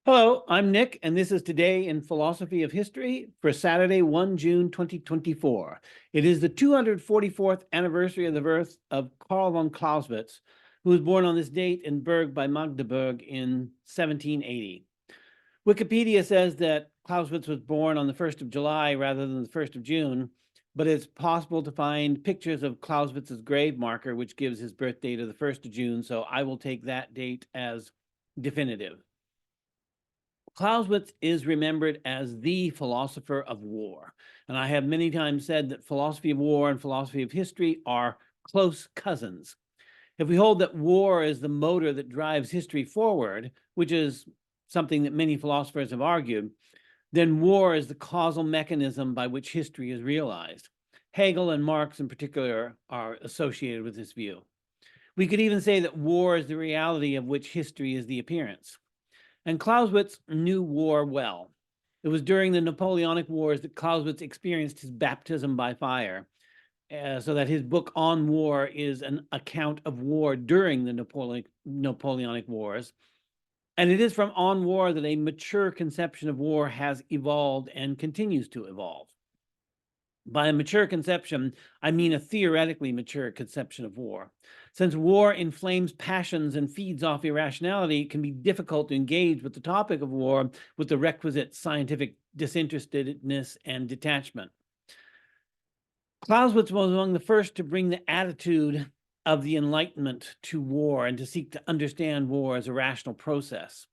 Hello, I'm Nick, and this is Today in Philosophy of History for Saturday, 1 June 2024. It is the 244th anniversary of the birth of Carl von Clausewitz, who was born on this date in Burg by Magdeburg in 1780. Wikipedia says that Clausewitz was born on the 1st of July rather than the 1st of June, but it's possible to find pictures of Clausewitz's grave marker, which gives his birth date of the 1st of June, so I will take that date as definitive. Clausewitz is remembered as the philosopher of war, and I have many times said that philosophy of war and philosophy of history are close cousins. If we hold that war is the motor that drives history forward, which is something that many philosophers have argued, then war is the causal mechanism by which history is realized. Hegel and Marx in particular are associated with this view. We could even say that war is the reality of which history is the appearance. And Clausewitz knew war well. It was during the Napoleonic Wars that Clausewitz experienced his baptism by fire, so that his book on war is an account of war during the Napoleonic Wars. And it is from On War that a mature conception of war has evolved and continues to evolve. By a mature conception, I mean a theoretically mature conception of war. Since war inflames passions and feeds off irrationality, it can be difficult to engage with the topic of war with the requisite scientific disinterestedness and detachment. Clausewitz was among the first to bring the attitude of the Enlightenment to war and to seek to understand war as a rational process.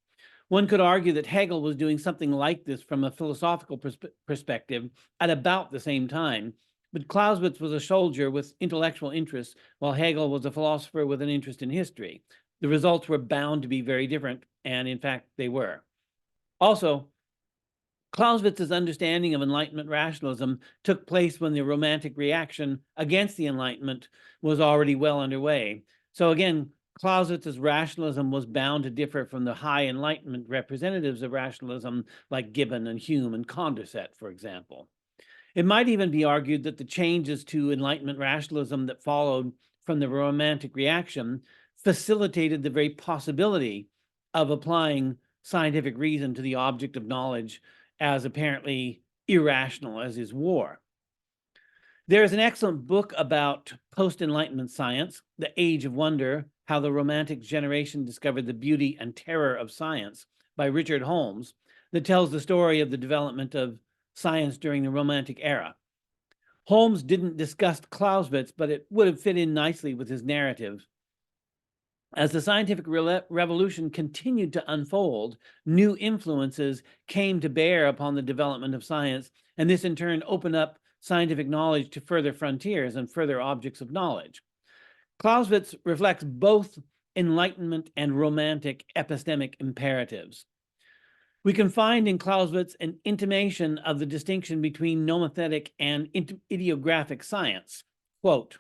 One could argue that Hegel was doing something like this from a philosophical perspective at about the same time, but Clausewitz was a soldier with intellectual interests, while Hegel was a philosopher with an interest in history. The results were bound to be very different, and in fact, they were. Also, Clausewitz's understanding of Enlightenment rationalism took place when the Romantic reaction against the Enlightenment was already well underway. So again, Clausewitz's rationalism was bound to differ from the high Enlightenment representatives of rationalism like Gibbon and Hume and Condorcet, for example. It might even be argued that the changes to Enlightenment rationalism that followed from the Romantic reaction facilitated the very possibility of applying scientific reason to the object of knowledge as apparently irrational as is war. There is an excellent book about post-Enlightenment science, The Age of Wonder, How the Romantic Generation Discovered the Beauty and Terror of Science, by Richard Holmes, that tells the story of the development of science during the Romantic era. Holmes didn't discuss Clausewitz, but it would have fit in nicely with his narrative. As the scientific revolution continued to unfold, new influences came to bear upon the development of science, and this in turn opened up scientific knowledge to further frontiers and further objects of knowledge. Clausewitz reflects both Enlightenment and Romantic epistemic imperatives. We can find in Clausewitz an intimation of the distinction between nomothetic and ideographic science. Quote,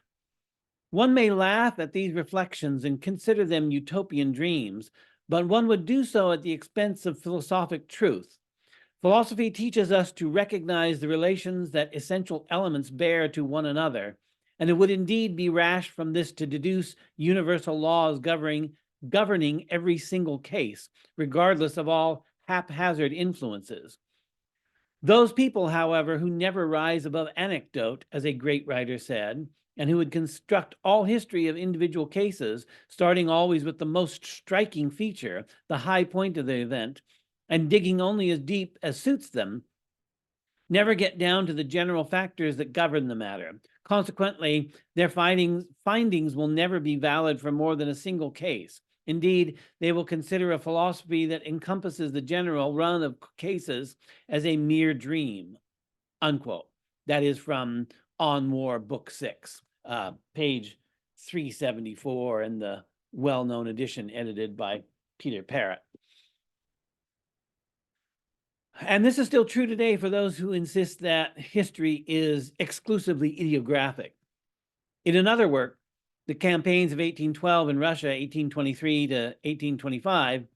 "One may laugh at these reflections and consider them utopian dreams, but one would do so at the expense of philosophic truth. Philosophy teaches us to recognize the relations that essential elements bear to one another, and it would indeed be rash from this to deduce universal laws governing every single case, regardless of all haphazard influences. Those people, however, who never rise above anecdote, as a great writer said, and who would construct all history of individual cases, starting always with the most striking feature, the high point of the event, and digging only as deep as suits them, never get down to the general factors that govern the matter. Consequently, their findings will never be valid for more than a single case. Indeed, they will consider a philosophy that encompasses the general run of cases as a mere dream," unquote. That is from On War, Book 6, page 374 in the well-known edition edited by Peter Parrott. And this is still true today for those who insist that history is exclusively ideographic. In another work, The Campaigns of 1812 in Russia, 1823 to 1825,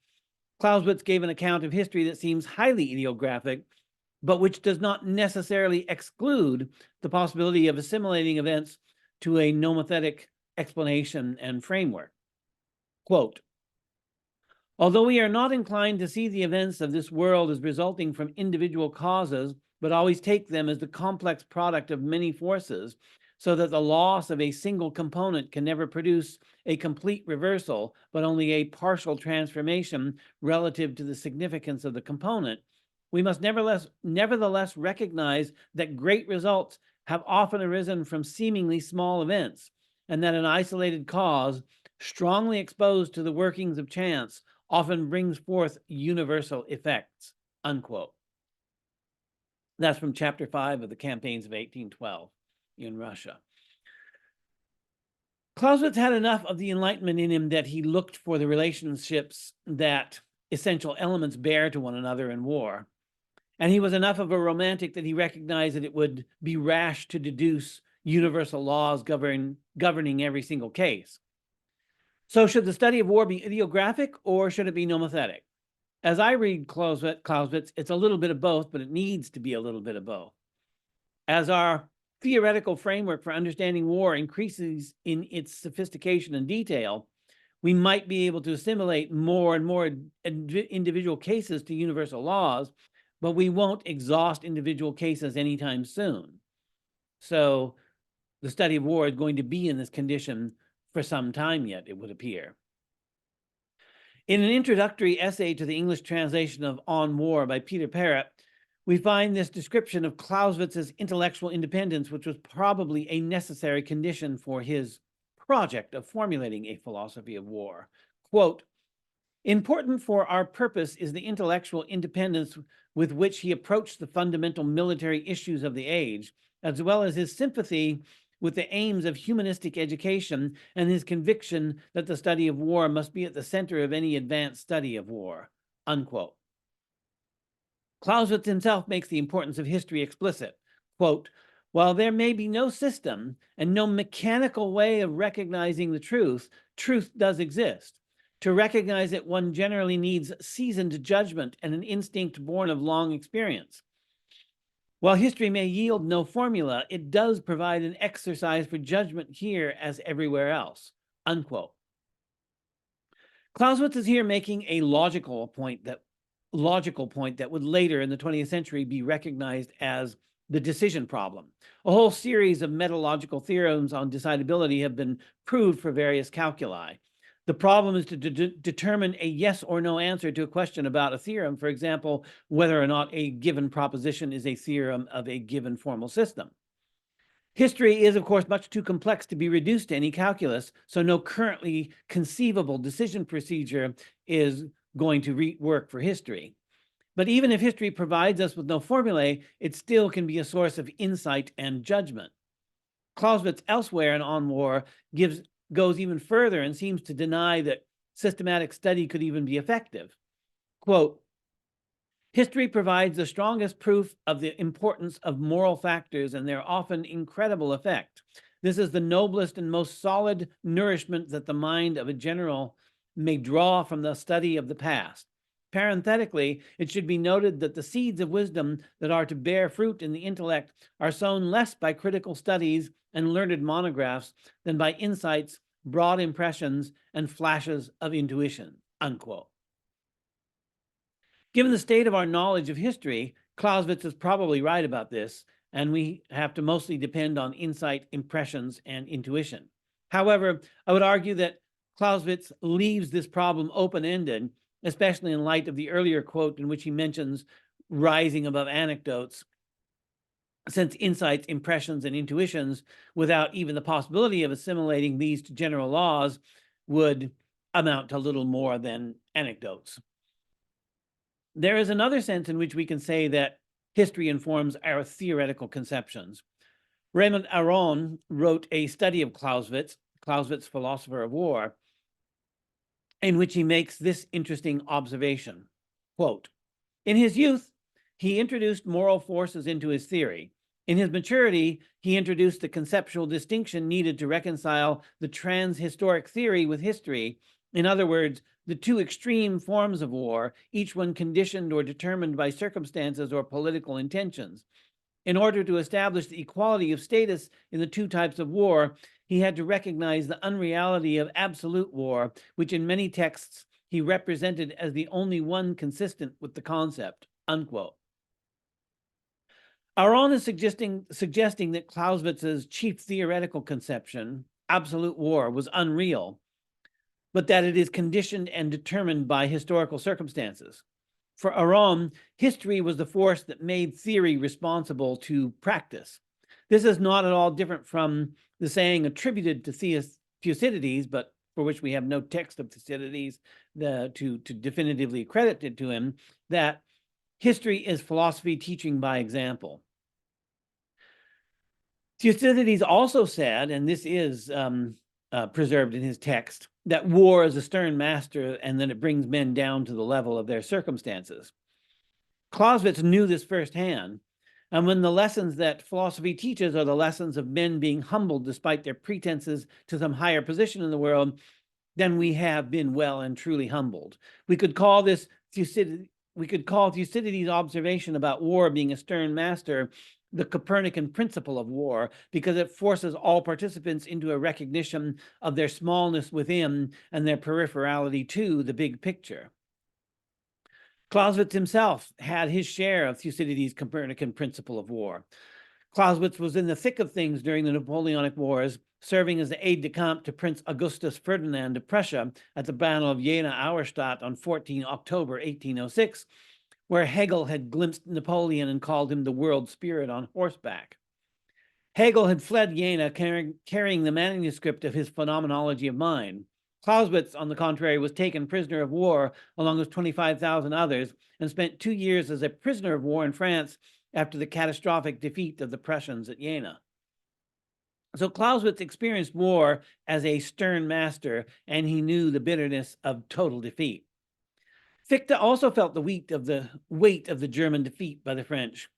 Clausewitz gave an account of history that seems highly ideographic, but which does not necessarily exclude the possibility of assimilating events to a nomothetic explanation and framework. Quote, Although we are not inclined to see the events of this world as resulting from individual causes, but always take them as the complex product of many forces, so that the loss of a single component can never produce a complete reversal, but only a partial transformation relative to the significance of the component, we must nevertheless recognize that great results have often arisen from seemingly small events, and that an isolated cause, strongly exposed to the workings of chance, often brings forth universal effects, unquote. That's from chapter 5 of the Campaigns of 1812 in Russia. Clausewitz had enough of the Enlightenment in him that he looked for the relationships that essential elements bear to one another in war. And he was enough of a romantic that he recognized that it would be rash to deduce universal laws governing every single case. So should the study of war be ideographic or should it be nomothetic? As I read Clausewitz, it's a little bit of both, but it needs to be a little bit of both. As our theoretical framework for understanding war increases in its sophistication and detail, we might be able to assimilate more and more individual cases to universal laws, but we won't exhaust individual cases anytime soon. So the study of war is going to be in this condition for some time yet, it would appear. In an introductory essay to the English translation of On War by Peter Parrott, we find this description of Clausewitz's intellectual independence, which was probably a necessary condition for his project of formulating a philosophy of war. Quote, "Important for our purpose is the intellectual independence with which he approached the fundamental military issues of the age, as well as his sympathy with the aims of humanistic education and his conviction that the study of war must be at the center of any advanced study of war," unquote. Clausewitz himself makes the importance of history explicit. Quote, "While there may be no system and no mechanical way of recognizing the truth, truth does exist. To recognize it, one generally needs seasoned judgment and an instinct born of long experience. While history may yield no formula, it does provide an exercise for judgment here as everywhere else," unquote. Clausewitz is here making a logical point that would later in the 20th century be recognized as the decision problem. A whole series of metalogical theorems on decidability have been proved for various calculi. The problem is to determine a yes or no answer to a question about a theorem, for example, whether or not a given proposition is a theorem of a given formal system. History is, of course, much too complex to be reduced to any calculus, so no currently conceivable decision procedure is going to work for history. But even if history provides us with no formulae, it still can be a source of insight and judgment. Clausewitz elsewhere in On War goes even further and seems to deny that systematic study could even be effective. Quote, "History provides the strongest proof of the importance of moral factors and their often incredible effect. This is the noblest and most solid nourishment that the mind of a general may draw from the study of the past. Parenthetically, it should be noted that the seeds of wisdom that are to bear fruit in the intellect are sown less by critical studies and learned monographs than by insights, broad impressions, and flashes of intuition," unquote. Given the state of our knowledge of history, Clausewitz is probably right about this, and we have to mostly depend on insight, impressions, and intuition. However, I would argue that Clausewitz leaves this problem open-ended, especially in light of the earlier quote in which he mentions rising above anecdotes, since insights, impressions, and intuitions, without even the possibility of assimilating these to general laws, would amount to little more than anecdotes. There is another sense in which we can say that history informs our theoretical conceptions. Raymond Aron wrote a study of Clausewitz, Philosopher of War, in which he makes this interesting observation. Quote, "In his youth, he introduced moral forces into his theory. In his maturity, he introduced the conceptual distinction needed to reconcile the trans-historic theory with history. In other words, the two extreme forms of war, each one conditioned or determined by circumstances or political intentions. In order to establish the equality of status in the two types of war, he had to recognize the unreality of absolute war, which in many texts he represented as the only one consistent with the concept, unquote. Aron is suggesting that Clausewitz's chief theoretical conception, absolute war, was unreal, but that it is conditioned and determined by historical circumstances. For Aron, history was the force that made theory responsible to practice. This is not at all different from the saying attributed to Thucydides, but for which we have no text of Thucydides to definitively credit it to him, that history is philosophy teaching by example. Thucydides also said, and this is preserved in his text, that war is a stern master and that it brings men down to the level of their circumstances. Clausewitz knew this firsthand, and when the lessons that philosophy teaches are the lessons of men being humbled despite their pretenses to some higher position in the world, then we have been well and truly humbled. We could call Thucydides' observation about war being a stern master the Copernican principle of war, because it forces all participants into a recognition of their smallness within and their peripherality to the big picture. Clausewitz himself had his share of Thucydides' Copernican principle of war. Clausewitz was in the thick of things during the Napoleonic Wars, serving as the aide-de-camp to Prince Augustus Ferdinand of Prussia at the Battle of Jena-Auerstadt on 14 October 1806, where Hegel had glimpsed Napoleon and called him the world spirit on horseback. Hegel had fled Jena carrying the manuscript of his Phenomenology of Mind. Clausewitz, on the contrary, was taken prisoner of war along with 25,000 others and spent 2 years as a prisoner of war in France after the catastrophic defeat of the Prussians at Jena. So Clausewitz experienced war as a stern master, and he knew the bitterness of total defeat. Fichte also felt the weight of the German defeat by the French.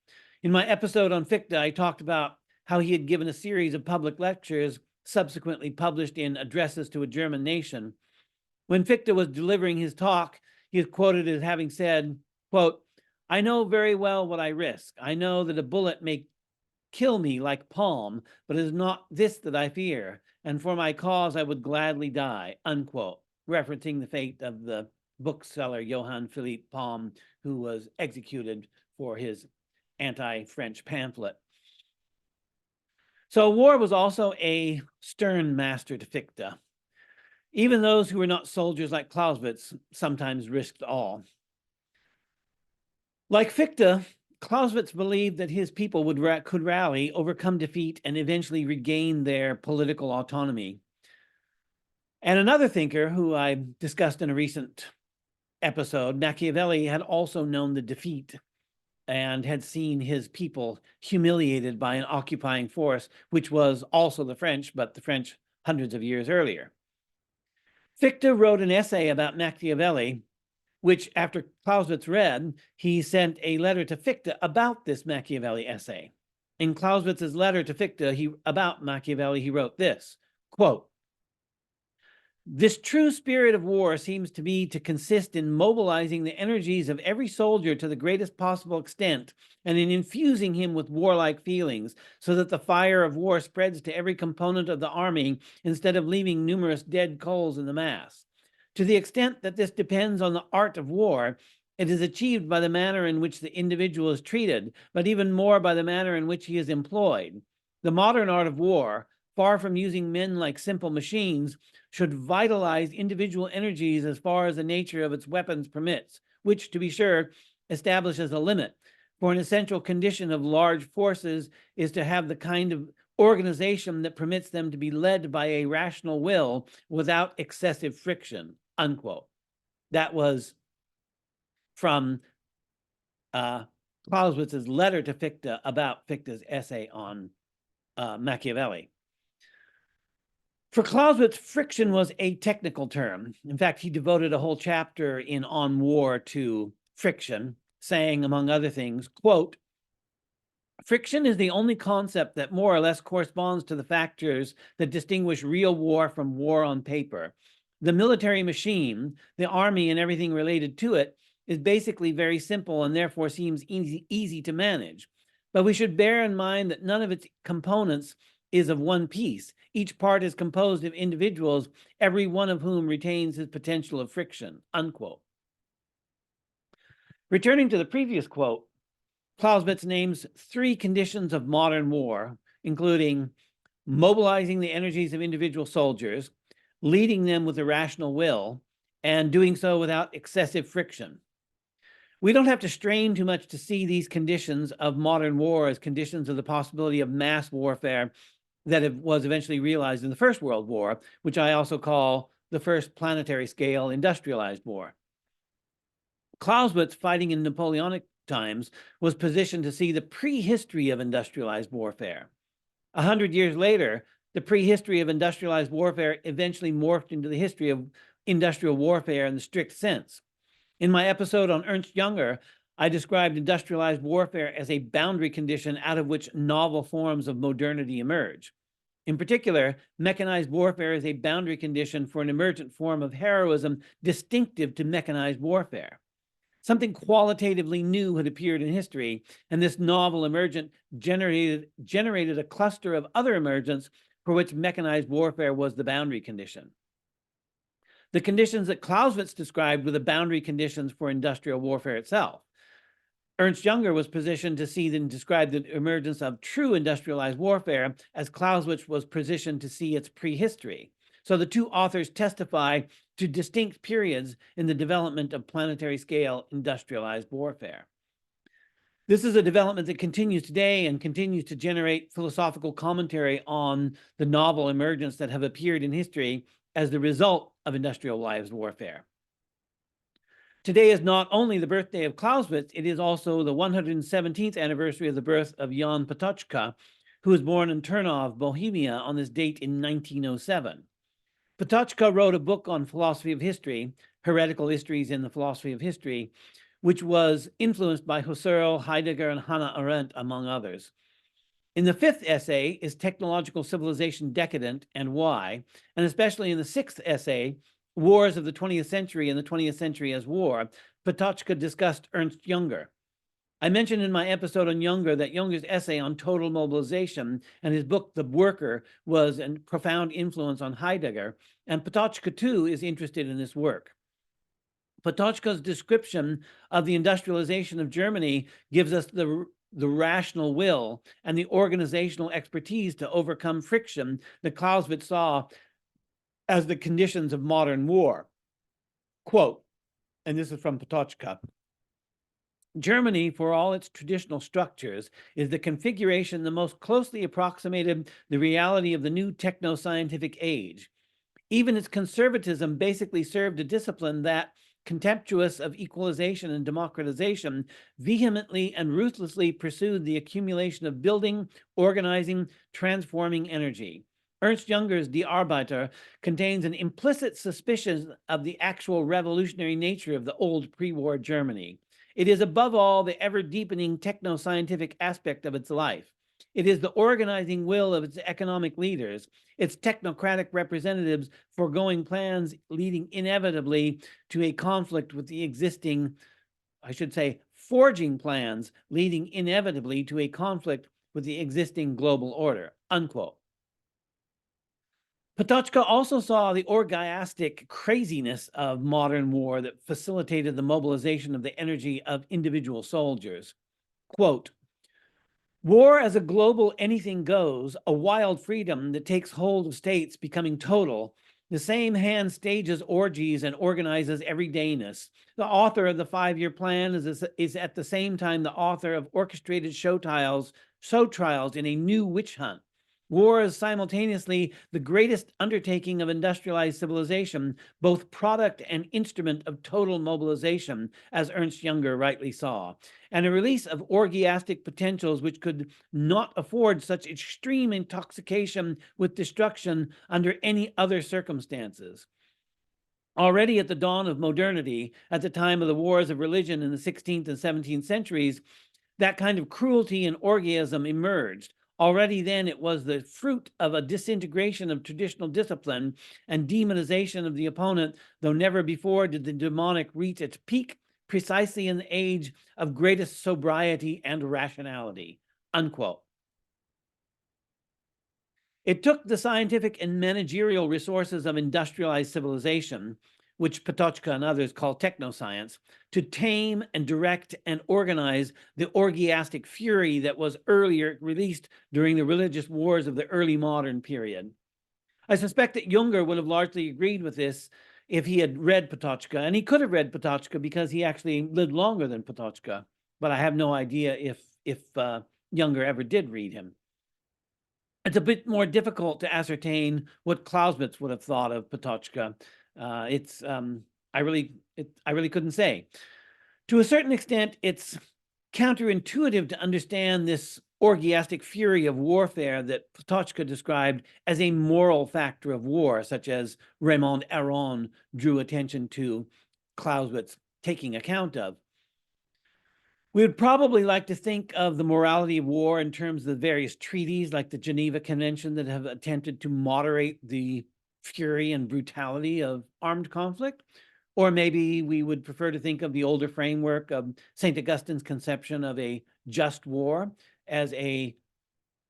In my episode on Fichte, I talked about how he had given a series of public lectures subsequently published in Addresses to a German Nation. When Fichte was delivering his talk, he is quoted as having said, quote, "I know very well what I risk. I know that a bullet may kill me like Palm, but it is not this that I fear, and for my cause I would gladly die," unquote, referencing the fate of the bookseller Johann Philipp Palm, who was executed for his anti-French pamphlet. So war was also a stern master to Fichte. Even those who were not soldiers like Clausewitz sometimes risked all. Like Fichte, Clausewitz believed that his people could rally, overcome defeat, and eventually regain their political autonomy. And another thinker who I discussed in a recent episode, Machiavelli, had also known the defeat and had seen his people humiliated by an occupying force, which was also the French, but the French hundreds of years earlier. Fichte wrote an essay about Machiavelli, which after Clausewitz read, he sent a letter to Fichte about this Machiavelli essay. In Clausewitz's letter to Fichte about Machiavelli, he wrote this, quote, "This true spirit of war seems to me to consist in mobilizing the energies of every soldier to the greatest possible extent and in infusing him with warlike feelings, so that the fire of war spreads to every component of the army instead of leaving numerous dead coals in the mass. To the extent that this depends on the art of war, it is achieved by the manner in which the individual is treated, but even more by the manner in which he is employed. The modern art of war, far from using men like simple machines, should vitalize individual energies as far as the nature of its weapons permits, which, to be sure, establishes a limit. For an essential condition of large forces is to have the kind of organization that permits them to be led by a rational will without excessive friction," unquote. That was from Clausewitz's letter to Fichte about Fichte's essay on Machiavelli. For Clausewitz, friction was a technical term. In fact, he devoted a whole chapter in On War to friction, saying, among other things, quote, "Friction is the only concept that more or less corresponds to the factors that distinguish real war from war on paper. The military machine, the army and everything related to it, is basically very simple and therefore seems easy to manage. But we should bear in mind that none of its components is of one piece. Each part is composed of individuals, every one of whom retains his potential of friction, unquote. Returning to the previous quote, Clausewitz names 3 conditions of modern war, including mobilizing the energies of individual soldiers, leading them with a rational will, and doing so without excessive friction. We don't have to strain too much to see these conditions of modern war as conditions of the possibility of mass warfare that was eventually realized in the First World War, which I also call the first planetary scale industrialized war. Clausewitz, fighting in Napoleonic times, was positioned to see the prehistory of industrialized warfare. 100 years later, the prehistory of industrialized warfare eventually morphed into the history of industrial warfare in the strict sense. In my episode on Ernst Jünger, I described industrialized warfare as a boundary condition out of which novel forms of modernity emerge. In particular, mechanized warfare is a boundary condition for an emergent form of heroism distinctive to mechanized warfare. Something qualitatively new had appeared in history, and this novel emergent generated a cluster of other emergents for which mechanized warfare was the boundary condition. The conditions that Clausewitz described were the boundary conditions for industrial warfare itself. Ernst Jünger was positioned to see and describe the emergence of true industrialized warfare, as Clausewitz was positioned to see its prehistory. So the 2 authors testify to distinct periods in the development of planetary scale industrialized warfare. This is a development that continues today and continues to generate philosophical commentary on the novel emergents that have appeared in history as the result of industrialized warfare. Today is not only the birthday of Clausewitz, it is also the 117th anniversary of the birth of Jan Patočka, who was born in Turnov, Bohemia, on this date in 1907. Patočka wrote a book on philosophy of history, Heretical Histories in the Philosophy of History, which was influenced by Husserl, Heidegger, and Hannah Arendt, among others. In the 5th essay, Is Technological Civilization Decadent and Why? And especially in the 6th essay, Wars of the 20th Century and the 20th Century as War, Patočka discussed Ernst Jünger. I mentioned in my episode on Jünger that Jünger's essay on total mobilization and his book, The Worker, was a profound influence on Heidegger, and Patočka, too, is interested in this work. Patočka's description of the industrialization of Germany gives us the rational will and the organizational expertise to overcome friction that Clausewitz saw as the conditions of modern war. Quote, and this is from Patočka, Germany, for all its traditional structures, is the configuration that most closely approximated the reality of the new techno-scientific age. Even its conservatism basically served a discipline that, contemptuous of equalization and democratization, vehemently and ruthlessly pursued the accumulation of building, organizing, transforming energy. Ernst Jünger's Die Arbeiter contains an implicit suspicion of the actual revolutionary nature of the old pre-war Germany. It is above all the ever-deepening techno-scientific aspect of its life. It is the organizing will of its economic leaders, its technocratic representatives foregoing plans leading inevitably to a conflict with the existing, I should say, forging plans leading inevitably to a conflict with the existing global order, unquote. Patočka also saw the orgiastic craziness of modern war that facilitated the mobilization of the energy of individual soldiers. Quote, war as a global anything goes, a wild freedom that takes hold of states becoming total, the same hand stages orgies and organizes everydayness. The author of the 5-year plan is at the same time the author of orchestrated show trials in a new witch hunt. War is simultaneously the greatest undertaking of industrialized civilization, both product and instrument of total mobilization, as Ernst Jünger rightly saw, and a release of orgiastic potentials which could not afford such extreme intoxication with destruction under any other circumstances. Already at the dawn of modernity, at the time of the wars of religion in the 16th and 17th centuries, that kind of cruelty and orgiasm emerged. Already then it was the fruit of a disintegration of traditional discipline and demonization of the opponent, though never before did the demonic reach its peak precisely in the age of greatest sobriety and rationality, unquote. It took the scientific and managerial resources of industrialized civilization, which Patočka and others call technoscience, to tame and direct and organize the orgiastic fury that was earlier released during the religious wars of the early modern period. I suspect that Jünger would have largely agreed with this if he had read Patočka, and he could have read Patočka because he actually lived longer than Patočka, but I have no idea if Jünger ever did read him. It's a bit more difficult to ascertain what Clausewitz would have thought of Patočka. I really couldn't say. To a certain extent, it's counterintuitive to understand this orgiastic fury of warfare that Patočka described as a moral factor of war, such as Raymond Aron drew attention to Clausewitz taking account of. We would probably like to think of the morality of war in terms of the various treaties like the Geneva Convention that have attempted to moderate the fury and brutality of armed conflict. Or maybe we would prefer to think of the older framework of St. Augustine's conception of a just war as a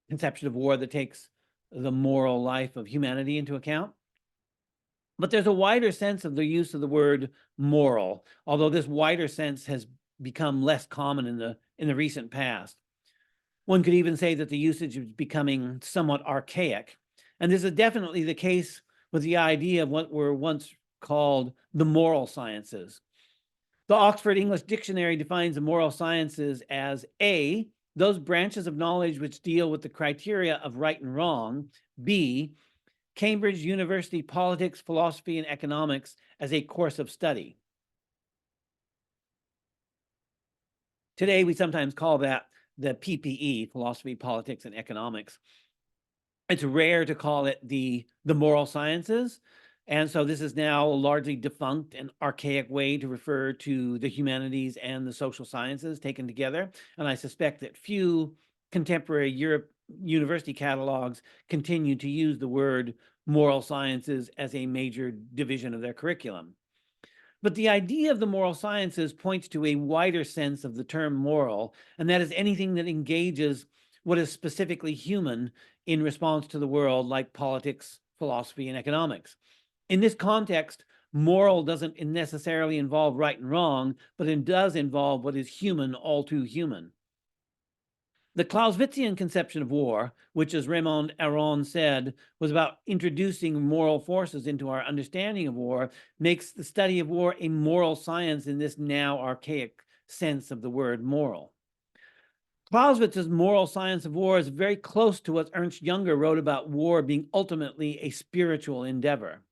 conception of war that takes the moral life of humanity into account. But there's a wider sense of the use of the word moral, although this wider sense has become less common in the recent past. One could even say that the usage is becoming somewhat archaic. And this is definitely the case with the idea of what were once called the moral sciences. The Oxford English Dictionary defines the moral sciences as A, those branches of knowledge which deal with the criteria of right and wrong, B, Cambridge University Politics, Philosophy, and Economics as a course of study. Today, we sometimes call that the PPE, Philosophy, Politics, and Economics. It's rare to call it the moral sciences. And so this is now a largely defunct and archaic way to refer to the humanities and the social sciences taken together. And I suspect that few contemporary university catalogs continue to use the word moral sciences as a major division of their curriculum. But the idea of the moral sciences points to a wider sense of the term moral, and that is anything that engages what is specifically human in response to the world, like politics, philosophy, and economics. In this context, moral doesn't necessarily involve right and wrong, but it does involve what is human, all too human. The Clausewitzian conception of war, which, as Raymond Aron said, was about introducing moral forces into our understanding of war, makes the study of war a moral science in this now archaic sense of the word moral. Clausewitz's moral science of war is very close to what Ernst Jünger wrote about war being ultimately a spiritual endeavor.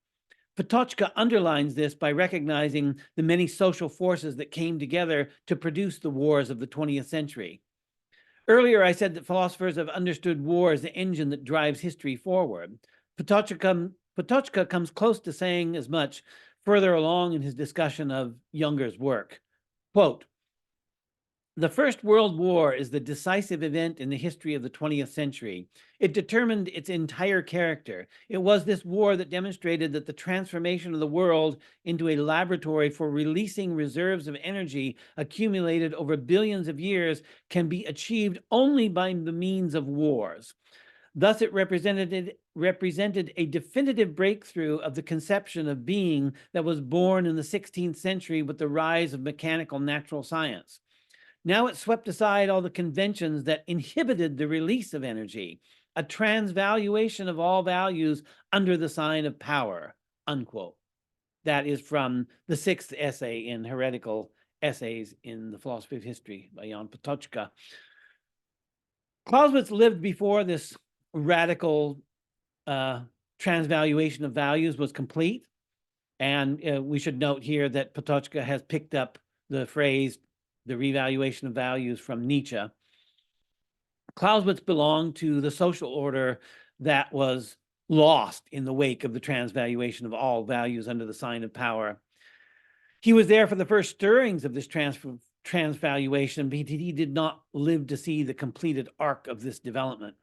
Patočka underlines this by recognizing the many social forces that came together to produce the wars of the 20th century. Earlier, I said that philosophers have understood war as the engine that drives history forward. Patočka comes close to saying as much further along in his discussion of Jünger's work. Quote, "The First World War is the decisive event in the history of the 20th century. It determined its entire character. It was this war that demonstrated that the transformation of the world into a laboratory for releasing reserves of energy accumulated over billions of years can be achieved only by the means of wars. Thus, it represented a definitive breakthrough of the conception of being that was born in the 16th century with the rise of mechanical natural science. Now it swept aside all the conventions that inhibited the release of energy, a transvaluation of all values under the sign of power," unquote. That is from the 6th essay in Heretical Essays in the Philosophy of History by Jan Patočka. Clausewitz lived before this radical transvaluation of values was complete. And we should note here that Patočka has picked up the phrase, the revaluation of values, from Nietzsche. Clausewitz belonged to the social order that was lost in the wake of the transvaluation of all values under the sign of power. He was there for the first stirrings of this transvaluation, but he did not live to see the completed arc of this development.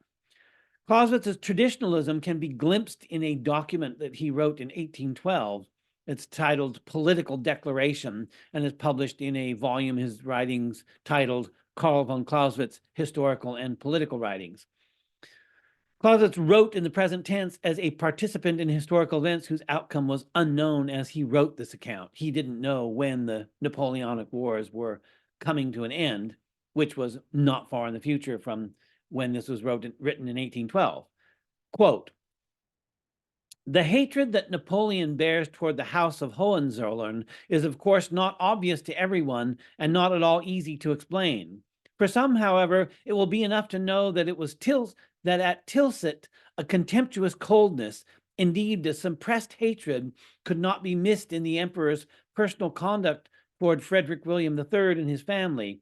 Clausewitz's traditionalism can be glimpsed in a document that he wrote in 1812. It's titled Political Declaration and is published in a volume of his writings titled Carl von Clausewitz, Historical and Political Writings. Clausewitz wrote in the present tense as a participant in historical events whose outcome was unknown as he wrote this account. He didn't know when the Napoleonic Wars were coming to an end, which was not far in the future from when this was written in 1812. Quote, "The hatred that Napoleon bears toward the House of Hohenzollern is of course not obvious to everyone and not at all easy to explain. For some, however, it will be enough to know that it was that at Tilsit a contemptuous coldness, indeed a suppressed hatred, could not be missed in the emperor's personal conduct toward Frederick William III and his family,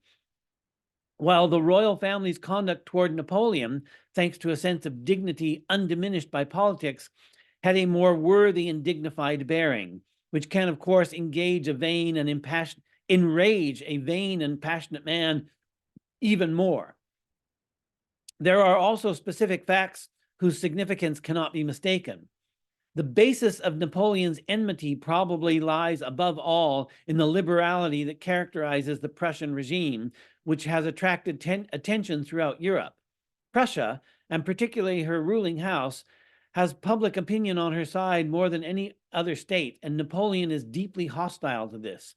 while the royal family's conduct toward Napoleon, thanks to a sense of dignity undiminished by politics, had a more worthy and dignified bearing, which can, of course, enrage a vain and passionate man even more. There are also specific facts whose significance cannot be mistaken. The basis of Napoleon's enmity probably lies above all in the liberality that characterizes the Prussian regime, which has attracted attention throughout Europe. Prussia, and particularly her ruling house, has public opinion on her side more than any other state, and Napoleon is deeply hostile to this.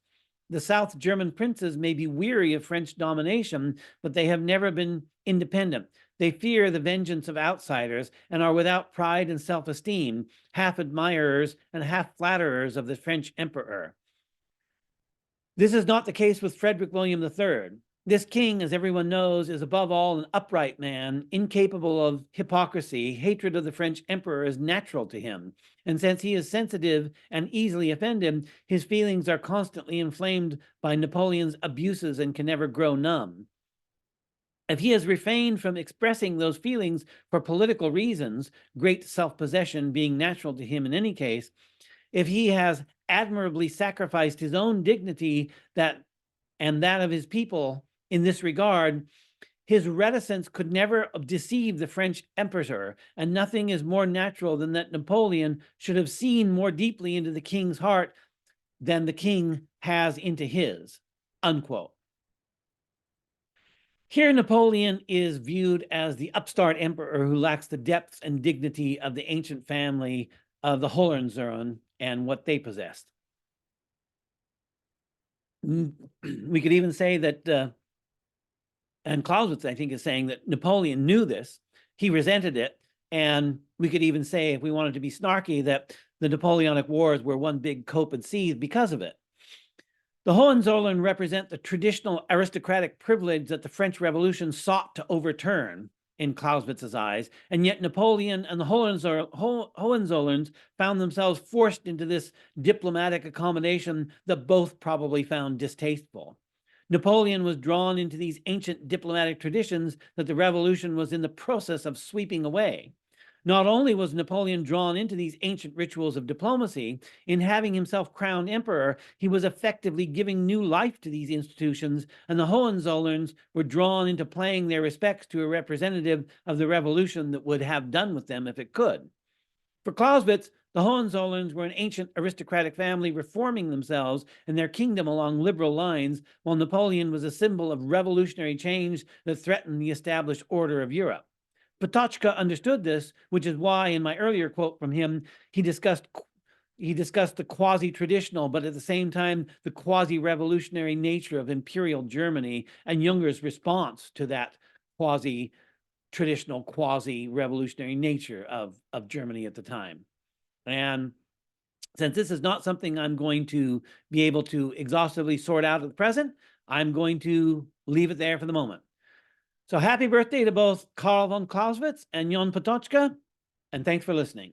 The South German princes may be weary of French domination, but they have never been independent. They fear the vengeance of outsiders and are without pride and self-esteem, half admirers and half flatterers of the French emperor. This is not the case with Frederick William III. This king, as everyone knows, is above all an upright man, incapable of hypocrisy. Hatred of the French emperor is natural to him. And since he is sensitive and easily offended, his feelings are constantly inflamed by Napoleon's abuses and can never grow numb. If he has refrained from expressing those feelings for political reasons, great self-possession being natural to him in any case, if he has admirably sacrificed his own dignity and that of his people in this regard, his reticence could never deceive the French emperor, and nothing is more natural than that Napoleon should have seen more deeply into the king's heart than the king has into his," unquote. Here, Napoleon is viewed as the upstart emperor who lacks the depth and dignity of the ancient family of the Hohenzollern and what they possessed. We could even say that, and Clausewitz, I think, is saying that Napoleon knew this, he resented it, and we could even say, if we wanted to be snarky, that the Napoleonic Wars were one big cope and seethe because of it. The Hohenzollern represent the traditional aristocratic privilege that the French Revolution sought to overturn in Clausewitz's eyes, and yet Napoleon and the Hohenzollerns found themselves forced into this diplomatic accommodation that both probably found distasteful. Napoleon was drawn into these ancient diplomatic traditions that the revolution was in the process of sweeping away. Not only was Napoleon drawn into these ancient rituals of diplomacy, in having himself crowned emperor, he was effectively giving new life to these institutions, and the Hohenzollerns were drawn into paying their respects to a representative of the revolution that would have done with them if it could. For Clausewitz, the Hohenzollerns were an ancient aristocratic family reforming themselves and their kingdom along liberal lines, while Napoleon was a symbol of revolutionary change that threatened the established order of Europe. Patočka understood this, which is why, in my earlier quote from him, he discussed the quasi-traditional, but at the same time, the quasi-revolutionary nature of imperial Germany and Jünger's response to that quasi-traditional, quasi-revolutionary nature of Germany at the time. And since this is not something I'm going to be able to exhaustively sort out at the present, I'm going to leave it there for the moment. So happy birthday to both Carl von Clausewitz and Jan Patočka, and thanks for listening.